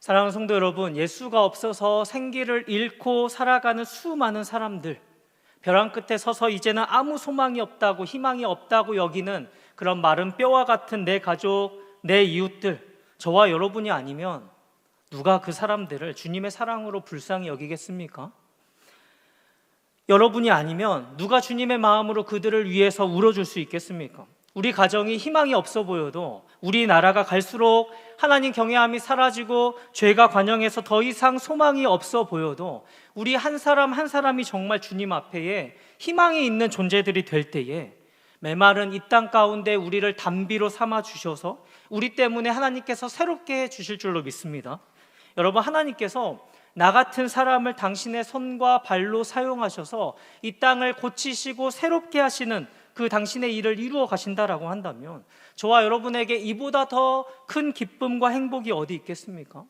사랑하는 성도 여러분, 예수가 없어서 생기를 잃고 살아가는 수많은 사람들, 벼랑 끝에 서서 이제는 아무 소망이 없다고, 희망이 없다고 여기는 그런 마른 뼈와 같은 내 가족, 내 이웃들, 저와 여러분이 아니면 누가 그 사람들을 주님의 사랑으로 불쌍히 여기겠습니까? 여러분이 아니면 누가 주님의 마음으로 그들을 위해서 울어줄 수 있겠습니까? 우리 가정이 희망이 없어 보여도, 우리나라가 갈수록 하나님 경외함이 사라지고 죄가 관영해서 더 이상 소망이 없어 보여도 우리 한 사람 한 사람이 정말 주님 앞에 희망이 있는 존재들이 될 때에 메마른 이 땅 가운데 우리를 단비로 삼아 주셔서 우리 때문에 하나님께서 새롭게 해주실 줄로 믿습니다. 여러분, 하나님께서 나 같은 사람을 당신의 손과 발로 사용하셔서 이 땅을 고치시고 새롭게 하시는 그 당신의 일을 이루어 가신다라고 한다면 저와 여러분에게 이보다 더 큰 기쁨과 행복이 어디 있겠습니까?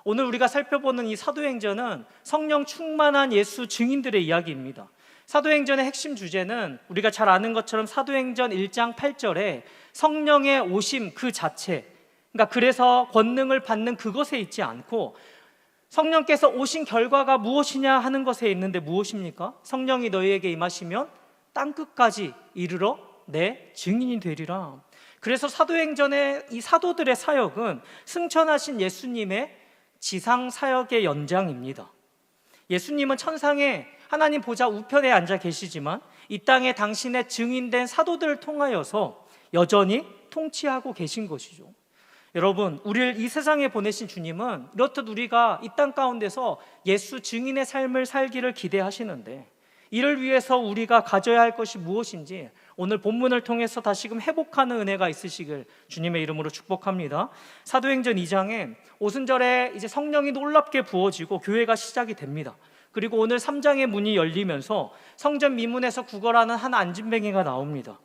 오늘 우리가 살펴보는 이 사도행전은 성령 충만한 예수 증인들의 이야기입니다. 사도행전의 핵심 주제는 우리가 잘 아는 것처럼 사도행전 1장 8절에 성령의 오심 그 자체, 그러니까 그래서 권능을 받는 그것에 있지 않고 성령께서 오신 결과가 무엇이냐 하는 것에 있는데 무엇입니까? 성령이 너희에게 임하시면 땅끝까지 이르러 내 증인이 되리라. 그래서 사도행전의 이 사도들의 사역은 승천하신 예수님의 지상 사역의 연장입니다. 예수님은 천상에 하나님 보좌 우편에 앉아 계시지만 이 땅에 당신의 증인된 사도들을 통하여서 여전히 통치하고 계신 것이죠. 여러분, 우리를 이 세상에 보내신 주님은 이렇듯 우리가 이 땅 가운데서 예수 증인의 삶을 살기를 기대하시는데 이를 위해서 우리가 가져야 할 것이 무엇인지 오늘 본문을 통해서 다시금 회복하는 은혜가 있으시길 주님의 이름으로 축복합니다. 사도행전 2장에 오순절에 이제 성령이 놀랍게 부어지고 교회가 시작이 됩니다. 그리고 오늘 3장의 문이 열리면서 성전 미문에서 구걸하는 한 안진뱅이가 나옵니다.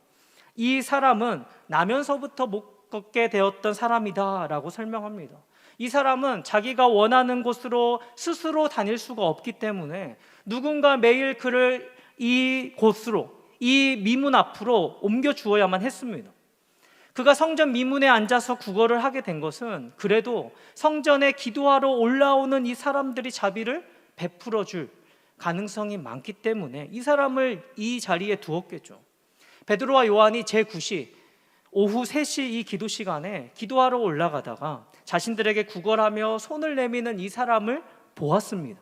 이 사람은 나면서부터 못 걷게 되었던 사람이다 라고 설명합니다. 이 사람은 자기가 원하는 곳으로 스스로 다닐 수가 없기 때문에 누군가 매일 그를 이 곳으로, 이 미문 앞으로 옮겨 주어야만 했습니다. 그가 성전 미문에 앉아서 구걸을 하게 된 것은 그래도 성전에 기도하러 올라오는 이 사람들이 자비를 베풀어 줄 가능성이 많기 때문에 이 사람을 이 자리에 두었겠죠. 베드로와 요한이 제9시 오후 3시 이 기도 시간에 기도하러 올라가다가 자신들에게 구걸하며 손을 내미는 이 사람을 보았습니다.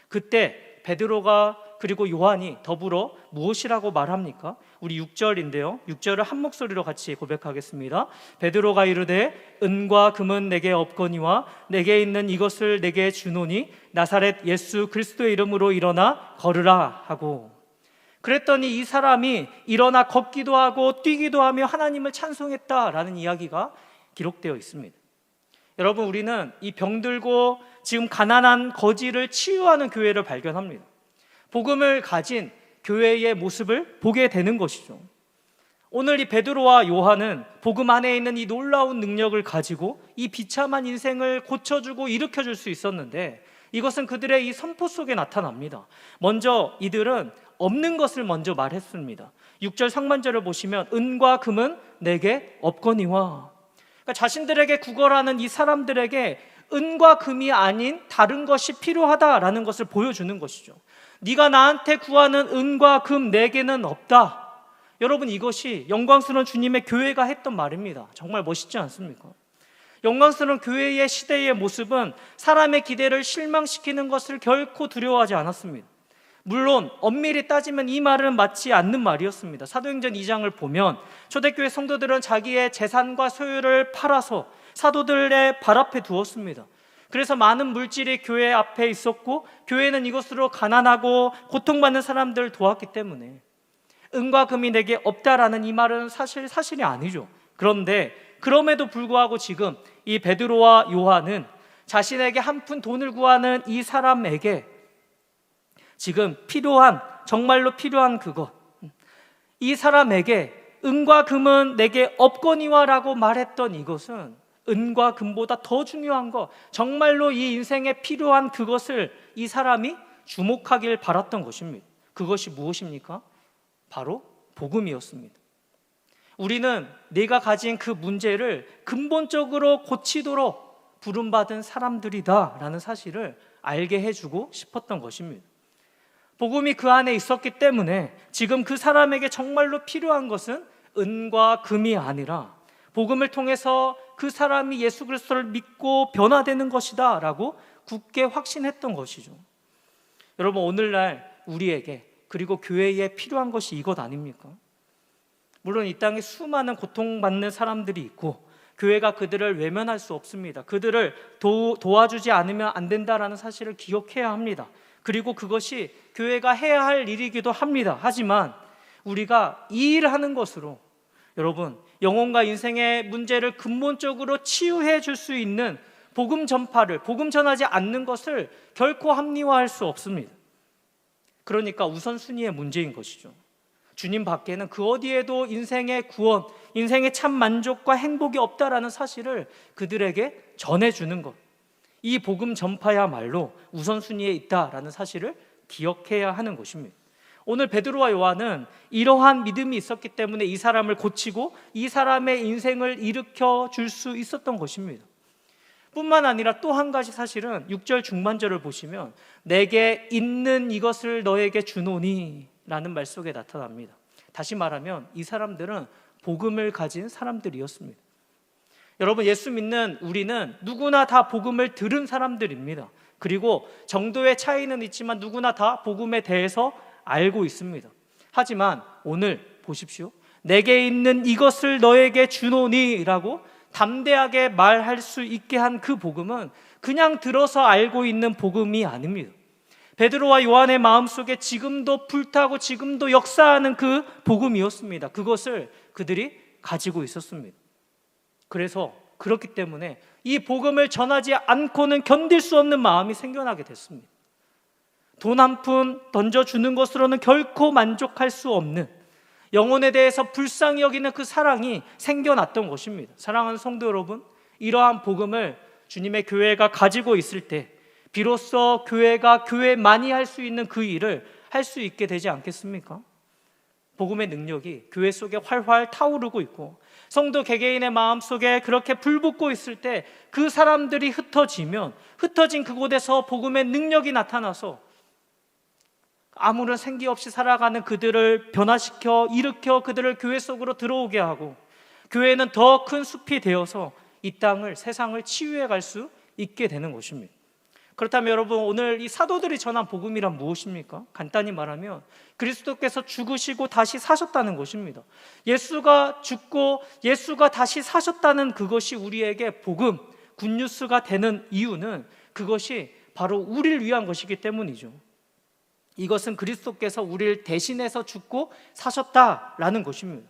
그때 베드로가 그리고 요한이 더불어 무엇이라고 말합니까? 우리 6절인데요. 6절을 한 목소리로 같이 고백하겠습니다. 베드로가 이르되 은과 금은 내게 없거니와 내게 있는 이것을 내게 주노니 나사렛 예수 그리스도의 이름으로 일어나 걸으라 하고, 그랬더니 이 사람이 일어나 걷기도 하고 뛰기도 하며 하나님을 찬송했다라는 이야기가 기록되어 있습니다. 여러분, 우리는 이 병들고 지금 가난한 거지를 치유하는 교회를 발견합니다. 복음을 가진 교회의 모습을 보게 되는 것이죠. 오늘 이 베드로와 요한은 복음 안에 있는 이 놀라운 능력을 가지고 이 비참한 인생을 고쳐주고 일으켜줄 수 있었는데 이것은 그들의 이 선포 속에 나타납니다. 먼저 이들은 없는 것을 먼저 말했습니다. 6절 상반절을 보시면 은과 금은 내게 없거니와, 그러니까 자신들에게 구걸하는 이 사람들에게 은과 금이 아닌 다른 것이 필요하다라는 것을 보여주는 것이죠. 네가 나한테 구하는 은과 금 내게는 없다. 여러분, 이것이 영광스러운 주님의 교회가 했던 말입니다. 정말 멋있지 않습니까? 영광스러운 교회의 시대의 모습은 사람의 기대를 실망시키는 것을 결코 두려워하지 않았습니다. 물론 엄밀히 따지면 이 말은 맞지 않는 말이었습니다. 사도행전 2장을 보면 초대교회 성도들은 자기의 재산과 소유를 팔아서 사도들의 발 앞에 두었습니다. 그래서 많은 물질이 교회 앞에 있었고 교회는 이것으로 가난하고 고통받는 사람들을 도왔기 때문에 은과 금이 내게 없다라는 이 말은 사실이 아니죠. 그런데 그럼에도 불구하고 지금 이 베드로와 요한은 자신에게 한 푼 돈을 구하는 이 사람에게 지금 필요한, 정말로 필요한 그것, 이 사람에게 은과 금은 내게 없거니와 라고 말했던 이것은 은과 금보다 더 중요한 것, 정말로 이 인생에 필요한 그것을 이 사람이 주목하길 바랐던 것입니다. 그것이 무엇입니까? 바로 복음이었습니다. 우리는 내가 가진 그 문제를 근본적으로 고치도록 부름받은 사람들이다라는 사실을 알게 해주고 싶었던 것입니다. 복음이 그 안에 있었기 때문에 지금 그 사람에게 정말로 필요한 것은 은과 금이 아니라 복음을 통해서 그 사람이 예수 그리스도를 믿고 변화되는 것이다 라고 굳게 확신했던 것이죠. 여러분, 오늘날 우리에게 그리고 교회에 필요한 것이 이것 아닙니까? 물론 이 땅에 수많은 고통받는 사람들이 있고 교회가 그들을 외면할 수 없습니다. 그들을 도와주지 않으면 안 된다라는 사실을 기억해야 합니다. 그리고 그것이 교회가 해야 할 일이기도 합니다. 하지만 우리가 이 일을 하는 것으로 여러분, 영혼과 인생의 문제를 근본적으로 치유해 줄 수 있는 복음 전파를, 복음 전하지 않는 것을 결코 합리화할 수 없습니다. 그러니까 우선순위의 문제인 것이죠. 주님 밖에는 그 어디에도 인생의 구원, 인생의 참 만족과 행복이 없다라는 사실을 그들에게 전해주는 것, 이 복음 전파야말로 우선순위에 있다라는 사실을 기억해야 하는 것입니다. 오늘 베드로와 요한은 이러한 믿음이 있었기 때문에 이 사람을 고치고 이 사람의 인생을 일으켜 줄 수 있었던 것입니다. 뿐만 아니라 또 한 가지 사실은 6절 중반절을 보시면 내게 있는 이것을 너에게 주노니 라는 말 속에 나타납니다. 다시 말하면 이 사람들은 복음을 가진 사람들이었습니다. 여러분, 예수 믿는 우리는 누구나 다 복음을 들은 사람들입니다. 그리고 정도의 차이는 있지만 누구나 다 복음에 대해서 알고 있습니다. 하지만 오늘 보십시오. 내게 있는 이것을 너에게 주노니 라고 담대하게 말할 수 있게 한 그 복음은 그냥 들어서 알고 있는 복음이 아닙니다. 베드로와 요한의 마음속에 지금도 불타고 지금도 역사하는 그 복음이었습니다. 그것을 그들이 가지고 있었습니다. 그래서 그렇기 때문에 이 복음을 전하지 않고는 견딜 수 없는 마음이 생겨나게 됐습니다. 돈 한 푼 던져주는 것으로는 결코 만족할 수 없는, 영혼에 대해서 불쌍히 여기는 그 사랑이 생겨났던 것입니다. 사랑하는 성도 여러분, 이러한 복음을 주님의 교회가 가지고 있을 때 비로소 교회가 교회만이 할 수 있는 그 일을 할 수 있게 되지 않겠습니까? 복음의 능력이 교회 속에 활활 타오르고 있고 성도 개개인의 마음속에 그렇게 불붙고 있을 때 그 사람들이 흩어지면 흩어진 그곳에서 복음의 능력이 나타나서 아무런 생기 없이 살아가는 그들을 변화시켜 일으켜 그들을 교회 속으로 들어오게 하고 교회는 더 큰 숲이 되어서 이 땅을, 세상을 치유해 갈 수 있게 되는 것입니다. 그렇다면 여러분, 오늘 이 사도들이 전한 복음이란 무엇입니까? 간단히 말하면 그리스도께서 죽으시고 다시 사셨다는 것입니다. 예수가 죽고 예수가 다시 사셨다는 그것이 우리에게 복음, 굿뉴스가 되는 이유는 그것이 바로 우리를 위한 것이기 때문이죠. 이것은 그리스도께서 우리를 대신해서 죽고 사셨다라는 것입니다.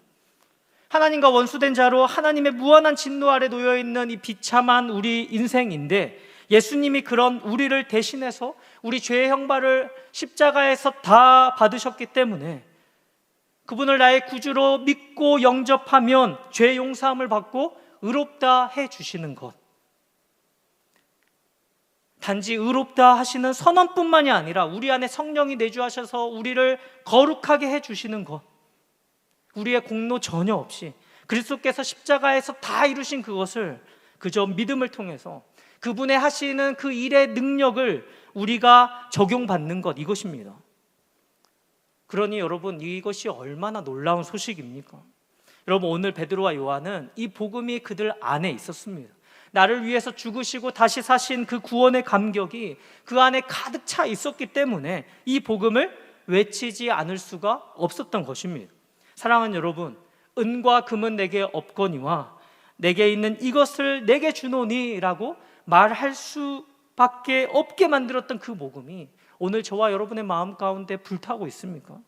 하나님과 원수된 자로 하나님의 무한한 진노 아래 놓여있는 이 비참한 우리 인생인데 예수님이 그런 우리를 대신해서 우리 죄의 형벌을 십자가에서 다 받으셨기 때문에 그분을 나의 구주로 믿고 영접하면 죄 용서함을 받고 의롭다 해주시는 것, 단지 의롭다 하시는 선언뿐만이 아니라 우리 안에 성령이 내주하셔서 우리를 거룩하게 해주시는 것, 우리의 공로 전혀 없이 그리스도께서 십자가에서 다 이루신 그것을 그저 믿음을 통해서 그분의 하시는 그 일의 능력을 우리가 적용받는 것, 이것입니다. 그러니 여러분, 이것이 얼마나 놀라운 소식입니까? 여러분, 오늘 베드로와 요한은 이 복음이 그들 안에 있었습니다. 나를 위해서 죽으시고 다시 사신 그 구원의 감격이 그 안에 가득 차 있었기 때문에 이 복음을 외치지 않을 수가 없었던 것입니다. 사랑하는 여러분, 은과 금은 내게 없거니와 내게 있는 이것을 내게 주노니 라고 말할 수밖에 없게 만들었던 그 복음이 오늘 저와 여러분의 마음 가운데 불타고 있습니까?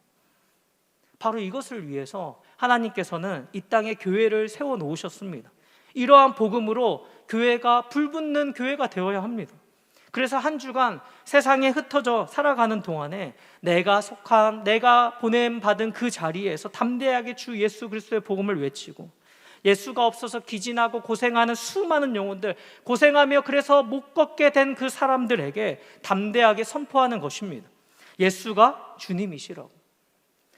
바로 이것을 위해서 하나님께서는 이 땅에 교회를 세워놓으셨습니다. 이러한 복음으로 교회가 불붙는 교회가 되어야 합니다. 그래서 한 주간 세상에 흩어져 살아가는 동안에 내가 속한, 내가 보냄받은 그 자리에서 담대하게 주 예수 그리스도의 복음을 외치고, 예수가 없어서 기진하고 고생하는 수많은 영혼들, 고생하며 그래서 못 걷게 된 그 사람들에게 담대하게 선포하는 것입니다. 예수가 주님이시라고.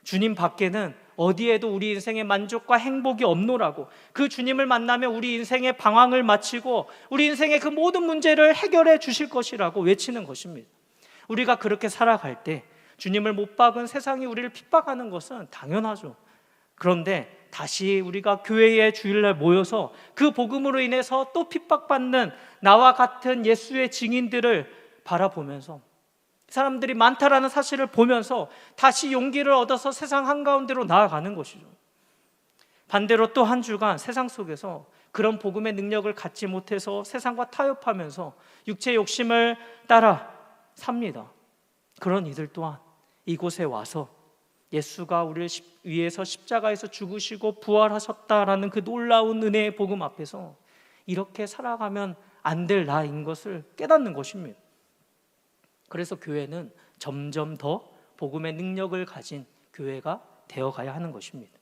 주님 밖에는 어디에도 우리 인생의 만족과 행복이 없노라고, 그 주님을 만나면 우리 인생의 방황을 마치고 우리 인생의 그 모든 문제를 해결해 주실 것이라고 외치는 것입니다. 우리가 그렇게 살아갈 때 주님을 못 박은 세상이 우리를 핍박하는 것은 당연하죠. 그런데 다시 우리가 교회의 주일날 모여서 그 복음으로 인해서 또 핍박받는 나와 같은 예수의 증인들을 바라보면서, 사람들이 많다라는 사실을 보면서 다시 용기를 얻어서 세상 한가운데로 나아가는 것이죠. 반대로 또 한 주간 세상 속에서 그런 복음의 능력을 갖지 못해서 세상과 타협하면서 육체의 욕심을 따라 삽니다. 그런 이들 또한 이곳에 와서 예수가 우리를 위해서 십자가에서 죽으시고 부활하셨다라는 그 놀라운 은혜의 복음 앞에서 이렇게 살아가면 안 될 나인 것을 깨닫는 것입니다. 그래서 교회는 점점 더 복음의 능력을 가진 교회가 되어가야 하는 것입니다.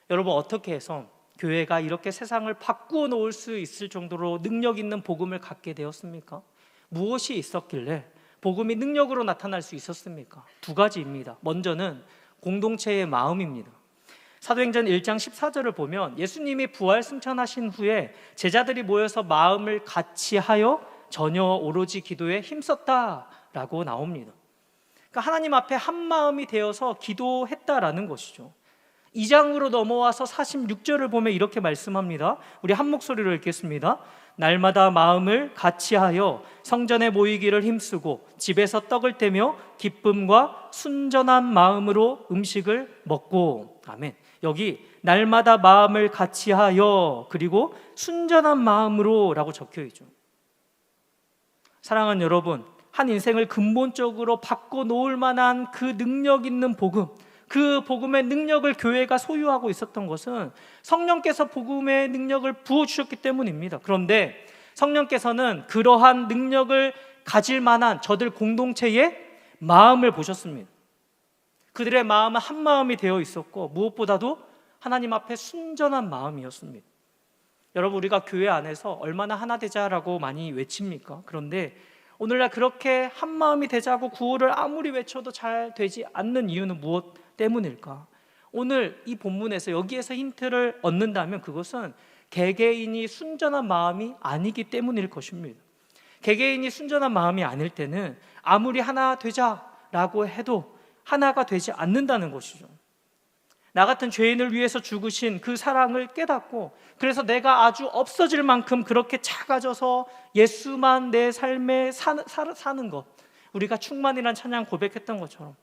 여러분, 어떻게 해서 교회가 이렇게 세상을 바꾸어 놓을 수 있을 정도로 능력 있는 복음을 갖게 되었습니까? 무엇이 있었길래 복음이 능력으로 나타날 수 있었습니까? 두 가지입니다. 먼저는 공동체의 마음입니다. 사도행전 1장 14절을 보면 예수님이 부활 승천하신 후에 제자들이 모여서 마음을 같이 하여 전혀 오로지 기도에 힘썼다라고 나옵니다. 그러니까 하나님 앞에 한 마음이 되어서 기도했다라는 것이죠. 2장으로 넘어와서 46절을 보면 이렇게 말씀합니다. 우리 한 목소리로 읽겠습니다. 날마다 마음을 같이 하여 성전에 모이기를 힘쓰고 집에서 떡을 떼며 기쁨과 순전한 마음으로 음식을 먹고. 아멘. 여기 날마다 마음을 같이 하여 그리고 순전한 마음으로 라고 적혀 있죠. 사랑하는 여러분, 한 인생을 근본적으로 바꿔놓을 만한 그 능력 있는 복음, 그 복음의 능력을 교회가 소유하고 있었던 것은 성령께서 복음의 능력을 부어주셨기 때문입니다. 그런데 성령께서는 그러한 능력을 가질 만한 저들 공동체의 마음을 보셨습니다. 그들의 마음은 한 마음이 되어 있었고 무엇보다도 하나님 앞에 순전한 마음이었습니다. 여러분, 우리가 교회 안에서 얼마나 하나 되자라고 많이 외칩니까? 그런데 오늘날 그렇게 한 마음이 되자고 구호를 아무리 외쳐도 잘 되지 않는 이유는 무엇 때문일까? 오늘 이 본문에서 여기에서 힌트를 얻는다면 그것은 개개인이 순전한 마음이 아니기 때문일 것입니다. 개개인이 순전한 마음이 아닐 때는 아무리 하나 되자라고 해도 하나가 되지 않는다는 것이죠. 나 같은 죄인을 위해서 죽으신 그 사랑을 깨닫고, 그래서 내가 아주 없어질 만큼 그렇게 작아져서 예수만 내 삶에 사는 것, 우리가 충만이란 찬양 고백했던 것처럼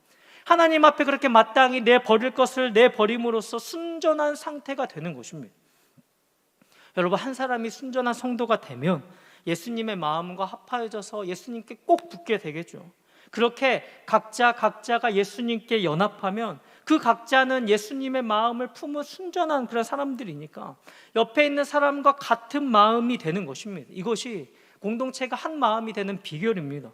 하나님 앞에 그렇게 마땅히 내버릴 것을 내버림으로써 순전한 상태가 되는 것입니다. 여러분, 한 사람이 순전한 성도가 되면 예수님의 마음과 합하여져서 예수님께 꼭 붙게 되겠죠. 그렇게 각자가 예수님께 연합하면 그 각자는 예수님의 마음을 품은 순전한 그런 사람들이니까 옆에 있는 사람과 같은 마음이 되는 것입니다. 이것이 공동체가 한 마음이 되는 비결입니다.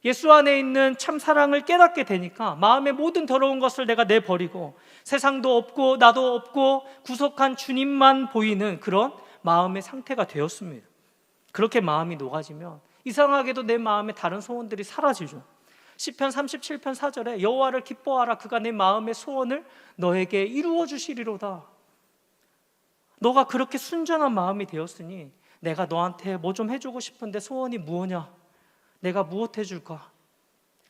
예수 안에 있는 참 사랑을 깨닫게 되니까 마음의 모든 더러운 것을 내가 내버리고 세상도 없고 나도 없고 구속한 주님만 보이는 그런 마음의 상태가 되었습니다. 그렇게 마음이 녹아지면 이상하게도 내 마음에 다른 소원들이 사라지죠. 시편 37편 4절에 여호와를 기뻐하라, 그가 내 마음의 소원을 너에게 이루어 주시리로다. 너가 그렇게 순전한 마음이 되었으니 내가 너한테 뭐 좀 해주고 싶은데 소원이 무엇이냐? 내가 무엇 해줄까?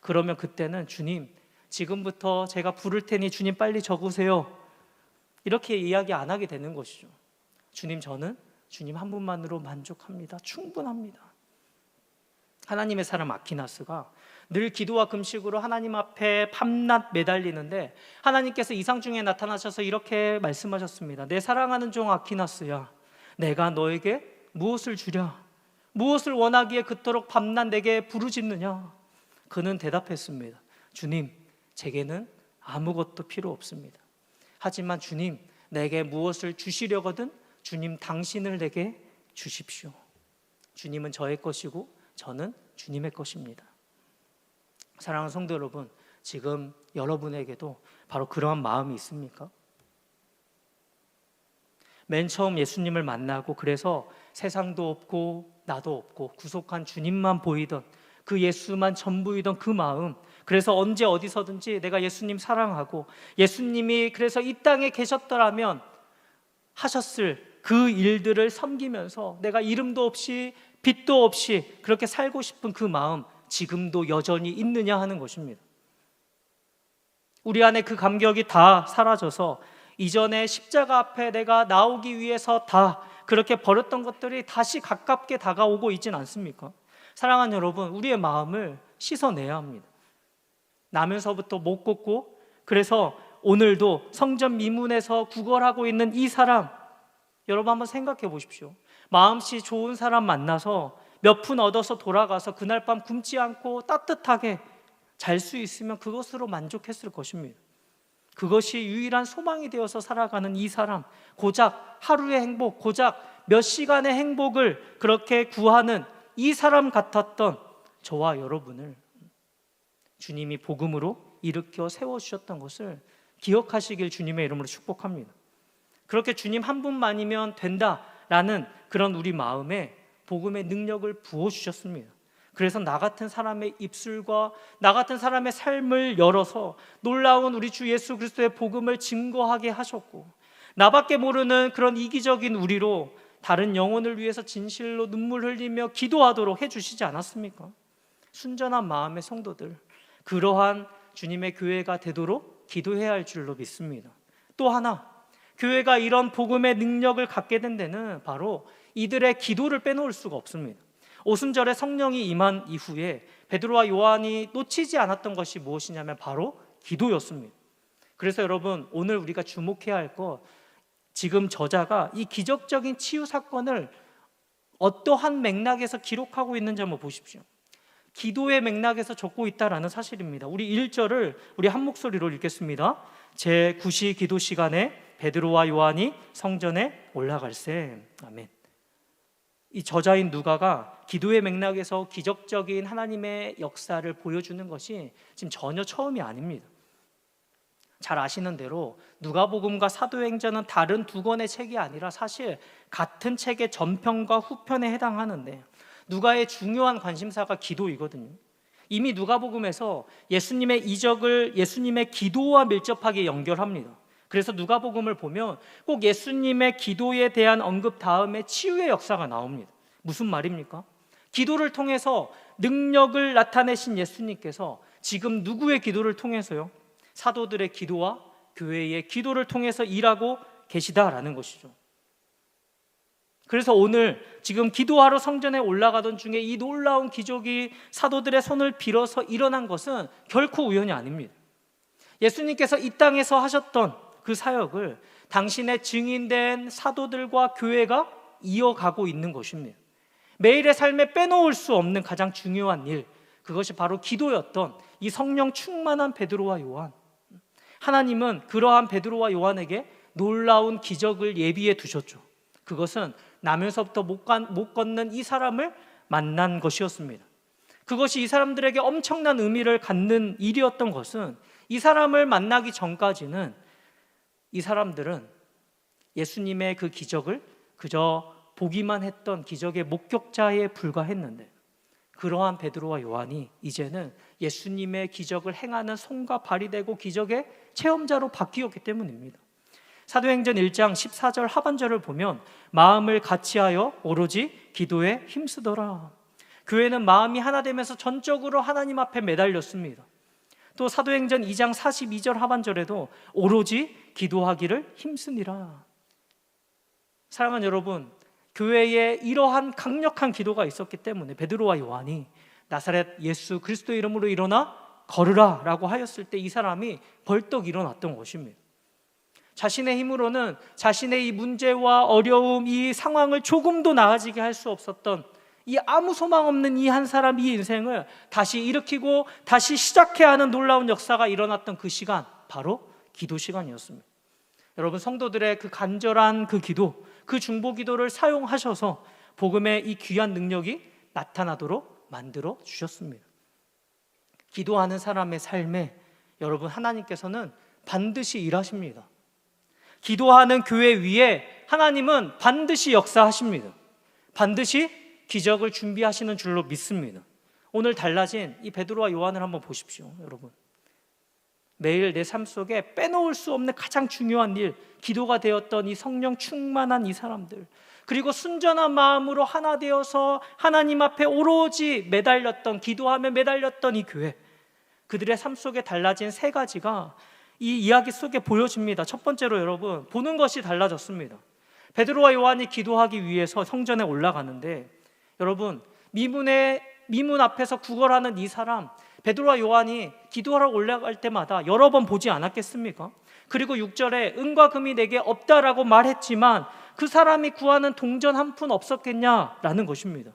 그러면 그때는 주님, 지금부터 제가 부를 테니 주님 빨리 적으세요. 이렇게 이야기 안 하게 되는 것이죠. 주님, 저는 주님 한 분만으로 만족합니다. 충분합니다. 하나님의 사람 아키나스가 늘 기도와 금식으로 하나님 앞에 밤낮 매달리는데 하나님께서 이상 중에 나타나셔서 이렇게 말씀하셨습니다. 내 사랑하는 종 아키나스야, 내가 너에게 무엇을 주랴? 무엇을 원하기에 그토록 밤낮 내게 부르짖느냐? 그는 대답했습니다. 주님, 제게는 아무것도 필요 없습니다. 하지만 주님, 내게 무엇을 주시려거든 주님 당신을 내게 주십시오. 주님은 저의 것이고 저는 주님의 것입니다. 사랑하는 성도 여러분, 지금 여러분에게도 바로 그러한 마음이 있습니까? 맨 처음 예수님을 만나고 그래서 세상도 없고 나도 없고 구속한 주님만 보이던 그 예수만 전부이던 그 마음, 그래서 언제 어디서든지 내가 예수님 사랑하고 예수님이 그래서 이 땅에 계셨더라면 하셨을 그 일들을 섬기면서 내가 이름도 없이 빛도 없이 그렇게 살고 싶은 그 마음 지금도 여전히 있느냐 하는 것입니다. 우리 안에 그 감격이 다 사라져서 이전에 십자가 앞에 내가 나오기 위해서 다 그렇게 버렸던 것들이 다시 가깝게 다가오고 있진 않습니까? 사랑하는 여러분, 우리의 마음을 씻어내야 합니다. 나면서부터 못 걷고, 그래서 오늘도 성전 미문에서 구걸하고 있는 이 사람, 여러분 한번 생각해 보십시오. 마음씨 좋은 사람 만나서 몇 푼 얻어서 돌아가서 그날 밤 굶지 않고 따뜻하게 잘 수 있으면 그것으로 만족했을 것입니다. 그것이 유일한 소망이 되어서 살아가는 이 사람, 고작 하루의 행복, 고작 몇 시간의 행복을 그렇게 구하는 이 사람 같았던 저와 여러분을 주님이 복음으로 일으켜 세워주셨던 것을 기억하시길 주님의 이름으로 축복합니다. 그렇게 주님 한 분만이면 된다라는 그런 우리 마음에 복음의 능력을 부어주셨습니다. 그래서 나 같은 사람의 입술과 나 같은 사람의 삶을 열어서 놀라운 우리 주 예수 그리스도의 복음을 증거하게 하셨고, 나밖에 모르는 그런 이기적인 우리로 다른 영혼을 위해서 진실로 눈물 흘리며 기도하도록 해주시지 않았습니까? 순전한 마음의 성도들, 그러한 주님의 교회가 되도록 기도해야 할 줄로 믿습니다. 또 하나, 교회가 이런 복음의 능력을 갖게 된 데는 바로 이들의 기도를 빼놓을 수가 없습니다. 오순절에 성령이 임한 이후에 베드로와 요한이 놓치지 않았던 것이 무엇이냐면 바로 기도였습니다. 그래서 여러분, 오늘 우리가 주목해야 할 것, 지금 저자가 이 기적적인 치유 사건을 어떠한 맥락에서 기록하고 있는지 한번 보십시오. 기도의 맥락에서 적고 있다라는 사실입니다. 우리 1절을 우리 한 목소리로 읽겠습니다. 제9시 기도 시간에 베드로와 요한이 성전에 올라갈세. 아멘. 이 저자인 누가가 기도의 맥락에서 기적적인 하나님의 역사를 보여주는 것이 지금 전혀 처음이 아닙니다. 잘 아시는 대로 누가복음과 사도행전은 다른 두 권의 책이 아니라 사실 같은 책의 전편과 후편에 해당하는데, 누가의 중요한 관심사가 기도이거든요. 이미 누가복음에서 예수님의 이적을 예수님의 기도와 밀접하게 연결합니다. 그래서 누가복음을 보면 꼭 예수님의 기도에 대한 언급 다음에 치유의 역사가 나옵니다. 무슨 말입니까? 기도를 통해서 능력을 나타내신 예수님께서 지금 누구의 기도를 통해서요? 사도들의 기도와 교회의 기도를 통해서 일하고 계시다라는 것이죠. 그래서 오늘 지금 기도하러 성전에 올라가던 중에 이 놀라운 기적이 사도들의 손을 빌어서 일어난 것은 결코 우연이 아닙니다. 예수님께서 이 땅에서 하셨던 그 사역을 당신의 증인된 사도들과 교회가 이어가고 있는 것입니다. 매일의 삶에 빼놓을 수 없는 가장 중요한 일, 그것이 바로 기도였던 이 성령 충만한 베드로와 요한. 하나님은 그러한 베드로와 요한에게 놀라운 기적을 예비해 두셨죠. 그것은 나면서부터 못 걷는 이 사람을 만난 것이었습니다. 그것이 이 사람들에게 엄청난 의미를 갖는 일이었던 것은, 이 사람을 만나기 전까지는 이 사람들은 예수님의 그 기적을 그저 보기만 했던 기적의 목격자에 불과했는데, 그러한 베드로와 요한이 이제는 예수님의 기적을 행하는 손과 발이 되고 기적의 체험자로 바뀌었기 때문입니다. 사도행전 1장 14절 하반절을 보면 마음을 같이하여 오로지 기도에 힘쓰더라. 교회는 마음이 하나 되면서 전적으로 하나님 앞에 매달렸습니다. 또 사도행전 2장 42절 하반절에도 오로지 기도하기를 힘쓰니라. 사랑하는 여러분, 교회에 이러한 강력한 기도가 있었기 때문에 베드로와 요한이 나사렛 예수 그리스도 이름으로 일어나 걸으라 라고 하였을 때 이 사람이 벌떡 일어났던 것입니다. 자신의 힘으로는 자신의 이 문제와 어려움, 이 상황을 조금도 나아지게 할 수 없었던 이 아무 소망 없는 이 한 사람, 이 인생을 다시 일으키고 다시 시작해야 하는 놀라운 역사가 일어났던 그 시간, 바로 기도 시간이었습니다. 여러분, 성도들의 그 간절한 그 기도, 그 중보 기도를 사용하셔서 복음의 이 귀한 능력이 나타나도록 만들어 주셨습니다. 기도하는 사람의 삶에 여러분, 하나님께서는 반드시 일하십니다. 기도하는 교회 위에 하나님은 반드시 역사하십니다. 반드시 기적을 준비하시는 줄로 믿습니다. 오늘 달라진 이 베드로와 요한을 한번 보십시오, 여러분. 매일 내 삶 속에 빼놓을 수 없는 가장 중요한 일, 기도가 되었던 이 성령 충만한 이 사람들, 그리고 순전한 마음으로 하나 되어서 하나님 앞에 오로지 매달렸던, 기도하며 매달렸던 이 교회, 그들의 삶 속에 달라진 세 가지가 이 이야기 속에 보여집니다. 첫 번째로 여러분, 보는 것이 달라졌습니다. 베드로와 요한이 기도하기 위해서 성전에 올라가는데, 여러분, 미문 앞에서 구걸하는 이 사람, 베드로와 요한이 기도하러 올라갈 때마다 여러 번 보지 않았겠습니까? 그리고 6절에 은과 금이 내게 없다라고 말했지만 그 사람이 구하는 동전 한 푼 없었겠냐라는 것입니다.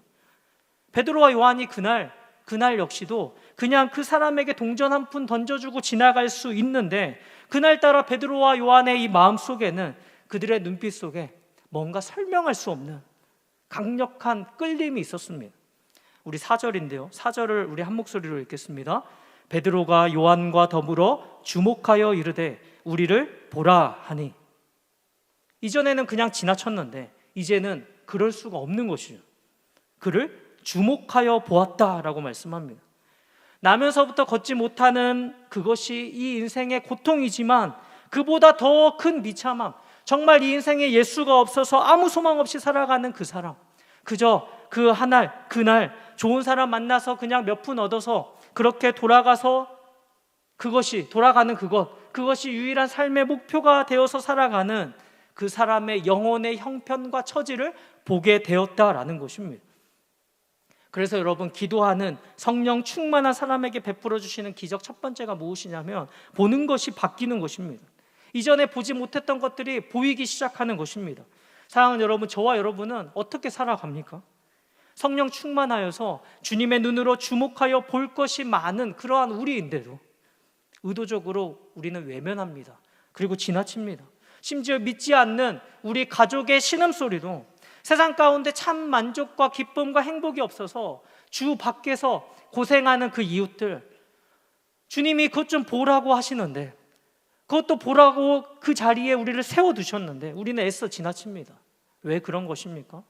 베드로와 요한이 그날 역시도 그냥 그 사람에게 동전 한 푼 던져주고 지나갈 수 있는데, 그날따라 베드로와 요한의 이 마음 속에는, 그들의 눈빛 속에 뭔가 설명할 수 없는 강력한 끌림이 있었습니다. 우리 4절인데요, 4절을 우리 한 목소리로 읽겠습니다. 베드로가 요한과 더불어 주목하여 이르되 우리를 보라 하니. 이전에는 그냥 지나쳤는데 이제는 그럴 수가 없는 것이죠. 그를 주목하여 보았다라고 말씀합니다. 나면서부터 걷지 못하는 그것이 이 인생의 고통이지만 그보다 더 큰 비참함, 정말 이 인생에 예수가 없어서 아무 소망 없이 살아가는 그 사람, 그저 그날 좋은 사람 만나서 그냥 몇 푼 얻어서 그렇게 돌아가는 그것이 유일한 삶의 목표가 되어서 살아가는 그 사람의 영혼의 형편과 처지를 보게 되었다라는 것입니다. 그래서 여러분, 기도하는 성령 충만한 사람에게 베풀어 주시는 기적 첫 번째가 무엇이냐면 보는 것이 바뀌는 것입니다. 이전에 보지 못했던 것들이 보이기 시작하는 것입니다. 사랑하는 여러분, 저와 여러분은 어떻게 살아갑니까? 성령 충만하여서 주님의 눈으로 주목하여 볼 것이 많은 그러한 우리인데도 의도적으로 우리는 외면합니다. 그리고 지나칩니다. 심지어 믿지 않는 우리 가족의 신음소리도, 세상 가운데 참 만족과 기쁨과 행복이 없어서 주 밖에서 고생하는 그 이웃들, 주님이 그것 좀 보라고 하시는데, 그것도 보라고 그 자리에 우리를 세워두셨는데 우리는 애써 지나칩니다. 왜 그런 것입니까?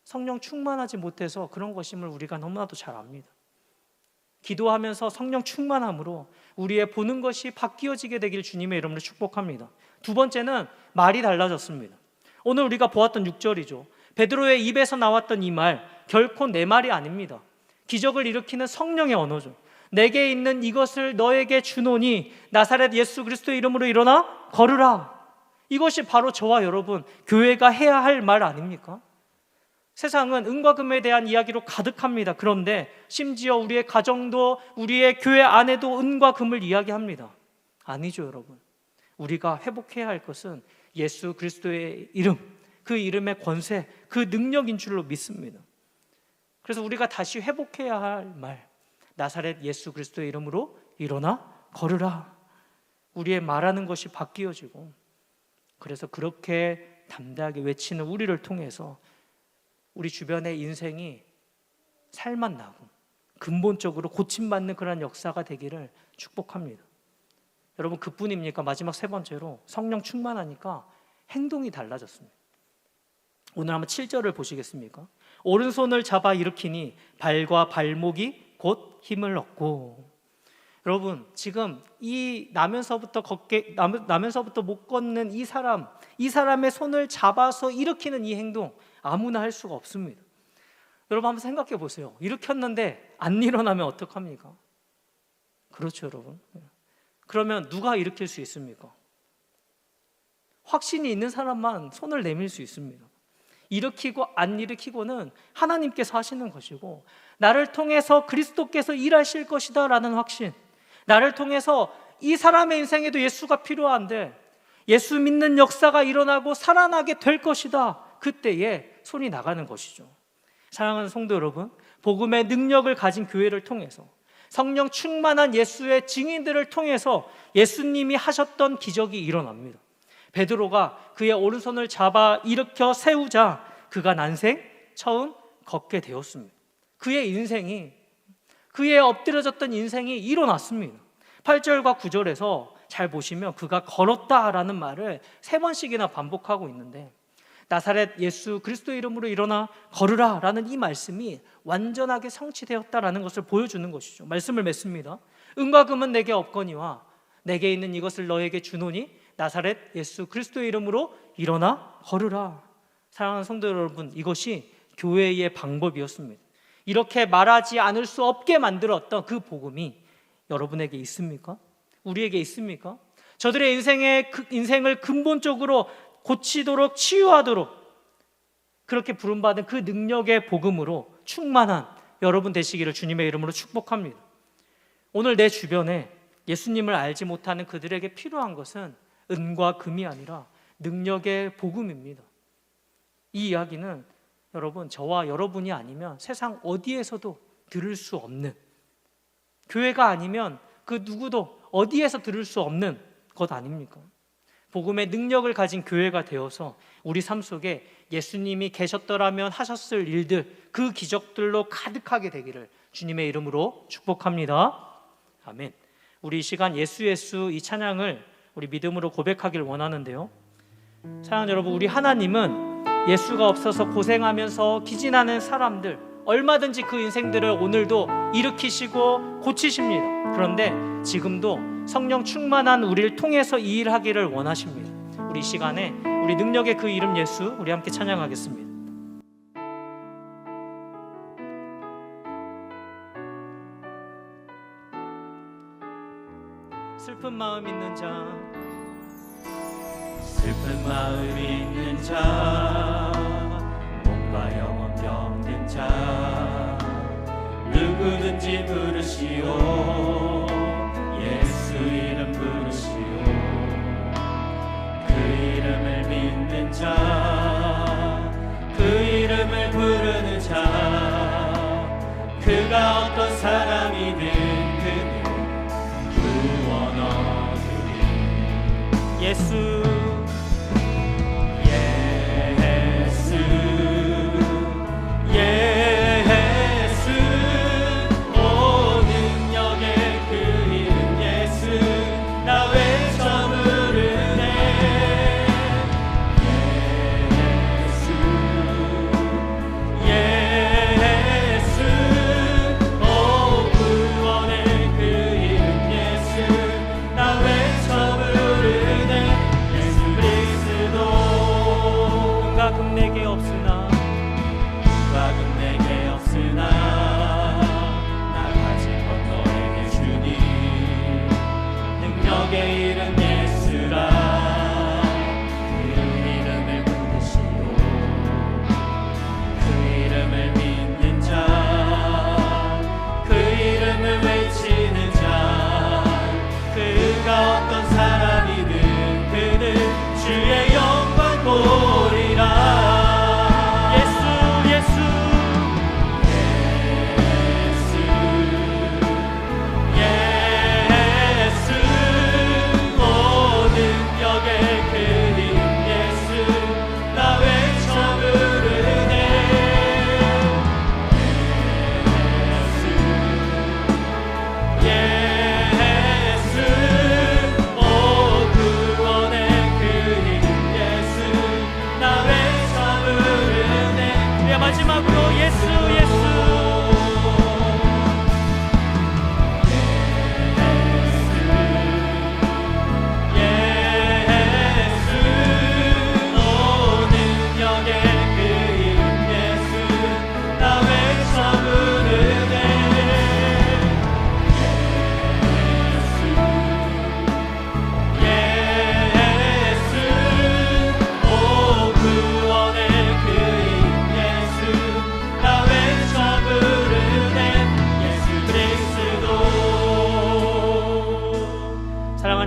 성령 충만하지 못해서 그런 것임을 우리가 너무나도 잘 압니다. 기도하면서 성령 충만함으로 우리의 보는 것이 바뀌어지게 되길 주님의 이름으로 축복합니다. 두 번째는 말이 달라졌습니다. 오늘 우리가 보았던 6절이죠. 베드로의 입에서 나왔던 이 말, 결코 내 말이 아닙니다. 기적을 일으키는 성령의 언어죠. 내게 있는 이것을 너에게 주노니 나사렛 예수 그리스도의 이름으로 일어나 걸으라. 이것이 바로 저와 여러분, 교회가 해야 할 말 아닙니까? 세상은 은과 금에 대한 이야기로 가득합니다. 그런데 심지어 우리의 가정도, 우리의 교회 안에도 은과 금을 이야기합니다. 아니죠, 여러분. 우리가 회복해야 할 것은 예수 그리스도의 이름, 그 이름의 권세, 그 능력인 줄로 믿습니다. 그래서 우리가 다시 회복해야 할 말, 나사렛 예수 그리스도의 이름으로 일어나 걸으라. 우리의 말하는 것이 바뀌어지고, 그래서 그렇게 담대하게 외치는 우리를 통해서 우리 주변의 인생이 살맛 나고 근본적으로 고침받는 그런 역사가 되기를 축복합니다. 여러분, 그뿐입니까? 마지막 세 번째로 성령 충만하니까 행동이 달라졌습니다. 오늘 한번 7절을 보시겠습니까? 오른손을 잡아 일으키니 발과 발목이 곧 힘을 얻고. 여러분, 지금 이 나면서부터 못 걷는 이 사람의 손을 잡아서 일으키는 이 행동, 아무나 할 수가 없습니다. 여러분, 한번 생각해 보세요. 일으켰는데 안 일어나면 어떡합니까? 그렇죠, 여러분. 그러면 누가 일으킬 수 있습니까? 확신이 있는 사람만 손을 내밀 수 있습니다. 일으키고 안 일으키고는 하나님께서 하시는 것이고, 나를 통해서 그리스도께서 일하실 것이다 라는 확신, 나를 통해서 이 사람의 인생에도 예수가 필요한데 예수 믿는 역사가 일어나고 살아나게 될 것이다, 그때에 손이 나가는 것이죠. 사랑하는 성도 여러분, 복음의 능력을 가진 교회를 통해서, 성령 충만한 예수의 증인들을 통해서 예수님이 하셨던 기적이 일어납니다. 베드로가 그의 오른손을 잡아 일으켜 세우자 그가 난생 처음 걷게 되었습니다. 그의 엎드려졌던 인생이 일어났습니다. 8절과 9절에서 잘 보시면 그가 걸었다라는 말을 3번씩이나 반복하고 있는데, 나사렛 예수 그리스도의 이름으로 일어나 걸으라 라는 이 말씀이 완전하게 성취되었다라는 것을 보여주는 것이죠. 말씀을 맺습니다. 은과 금은 내게 없거니와 내게 있는 이것을 너에게 주노니 나사렛 예수 그리스도의 이름으로 일어나 걸으라. 사랑하는 성도 여러분, 이것이 교회의 방법이었습니다. 이렇게 말하지 않을 수 없게 만들었던 그 복음이 여러분에게 있습니까? 우리에게 있습니까? 저들의 인생을 근본적으로 고치도록 치유하도록 그렇게 부름받은 그 능력의 복음으로 충만한 여러분 되시기를 주님의 이름으로 축복합니다. 오늘 내 주변에 예수님을 알지 못하는 그들에게 필요한 것은 은과 금이 아니라 능력의 복음입니다. 이 이야기는 여러분, 저와 여러분이 아니면 세상 어디에서도 들을 수 없는, 교회가 아니면 그 누구도 어디에서 들을 수 없는 것 아닙니까? 복음의 능력을 가진 교회가 되어서 우리 삶 속에 예수님이 계셨더라면 하셨을 일들, 그 기적들로 가득하게 되기를 주님의 이름으로 축복합니다. 아멘. 우리 이 시간 예수 예수 이 찬양을 우리 믿음으로 고백하길 원하는데요, 사랑하는 여러분, 우리 하나님은 예수가 없어서 고생하면서 기진하는 사람들, 얼마든지 그 인생들을 오늘도 일으키시고 고치십니다. 그런데 지금도 성령 충만한 우리를 통해서 이 일하기를 원하십니다. 우리 이 시간에 우리 능력의 그 이름 예수, 우리 함께 찬양하겠습니다. 슬픈 마음 있는 자, 슬픈 마음 있는 자, 몸과 영혼 병든 자, 누구든지 부르시오. 예수 이름 부르시오. 그 이름을 믿는 자, 그 이름을 부르는 자, 그가 어떤 사람이든 그는 구원 얻으리. 예수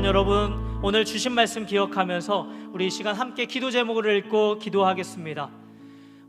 여러분, 오늘 주신 말씀 기억하면서 우리 이 시간 함께 기도 제목을 읽고 기도하겠습니다.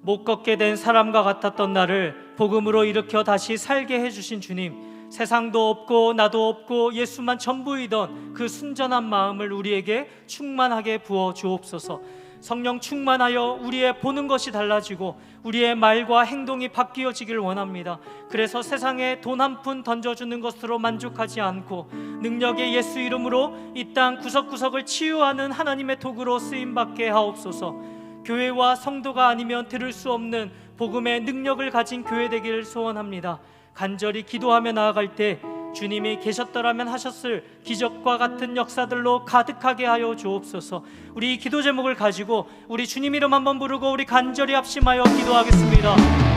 못 걷게 된 사람과 같았던 나를 복음으로 일으켜 다시 살게 해주신 주님, 세상도 없고 나도 없고 예수만 전부이던 그 순전한 마음을 우리에게 충만하게 부어 주옵소서. 성령 충만하여 우리의 보는 것이 달라지고 우리의 말과 행동이 바뀌어지길 원합니다. 그래서 세상에 돈 한 푼 던져주는 것으로 만족하지 않고 능력의 예수 이름으로 이 땅 구석구석을 치유하는 하나님의 도구로 쓰임받게 하옵소서. 교회와 성도가 아니면 들을 수 없는 복음의 능력을 가진 교회 되기를 소원합니다. 간절히 기도하며 나아갈 때 주님이 계셨더라면 하셨을 기적과 같은 역사들로 가득하게 하여 주옵소서. 우리 기도 제목을 가지고 우리 주님 이름 한번 부르고 우리 간절히 합심하여 기도하겠습니다.